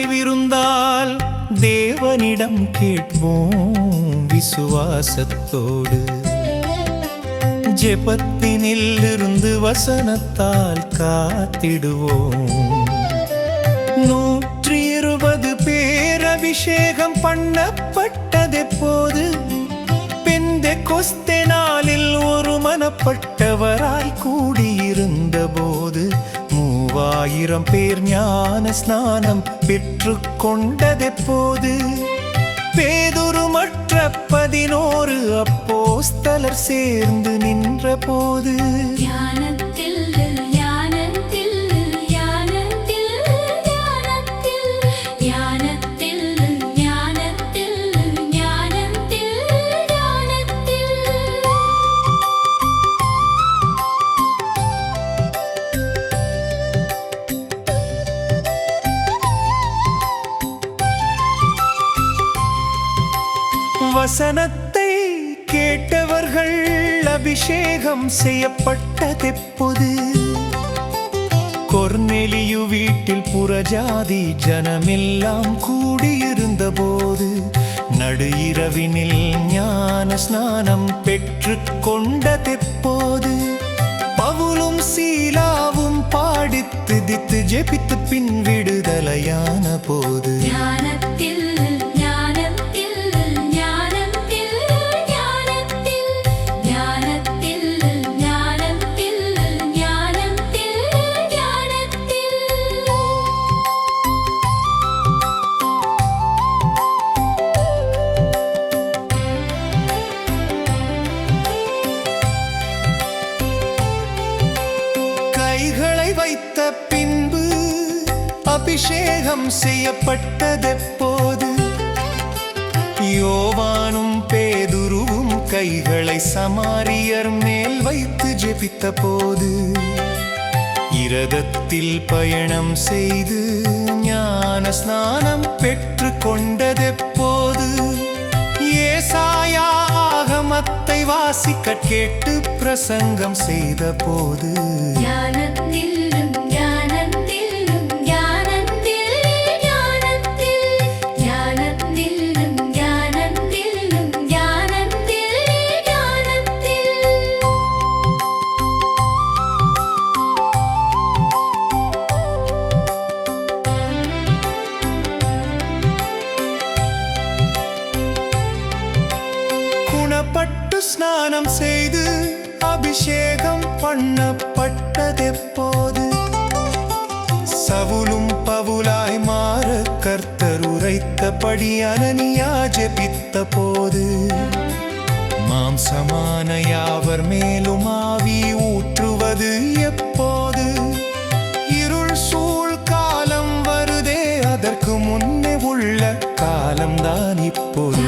குறைவிருந்தால் தேவனிடம் கேட்போம் விசுவாசத்தோடு. ஜெபத்தினில் இருந்து வசனத்தால் காத்திடுவோம். 120 பேர் அபிஷேகம் பண்ணப்பட்டதெப்போது? பெந்தெகொஸ்தே நாளில் ஒரு மனப்பட்டவராய் கூடியிருந்த போது 3000 பேர் ஞான ஸ்நானம் பெற்று கொண்டதெப்போது? பேதுரு மற்ற 11 அப்போஸ்தலர் சேர்ந்து நின்ற போது. வசனத்தை கேட்டவர்கள் அபிஷேகம் செய்யப்பட்டதெப்போது? கொர்நேலியு வீட்டில் புறஜாதி ஜனமெல்லாம் கூடியிருந்த போது. நடு இரவினில் ஞான ஸ்நானம் பெற்று கொண்டதெப்போது? பவுலும் சீலாவும் பாடித் துதித்து ஜெபித்து பின் விடுதலையான போது. கைகளை வைத்த பின்பு அபிஷேகம் செய்யப்பட்டதெப்போது? யோவானும் பேதுருவும் கைகளை சமாரியர் மேல் வைத்து ஜெபித்த போது. இரதத்தில் பயணம் செய்து ஞான ஸ்நானம் பெற்று கொண்டதெப்போது? ஏசாயா ஆகமத்தை வாசிக்க கேட்டு பிரசங்கம் செய்த போது. குணப்பட்டு ஸ்நானம் செய்து அபிஷேகம் பண்ணப்பட்டதெப்போது? சவுலும் பவுலாய் மாற கர்த்தர் உரைத்தபடி அனனியா ஜெபித்த போது. மாம்சமான யாவர் மேலும் ஆவி ஊற்றுவது எப்போது? இருள் சூழ் காலம் வருதே, அதற்கு முன்னே உள்ள காலம்தான் இப்போது.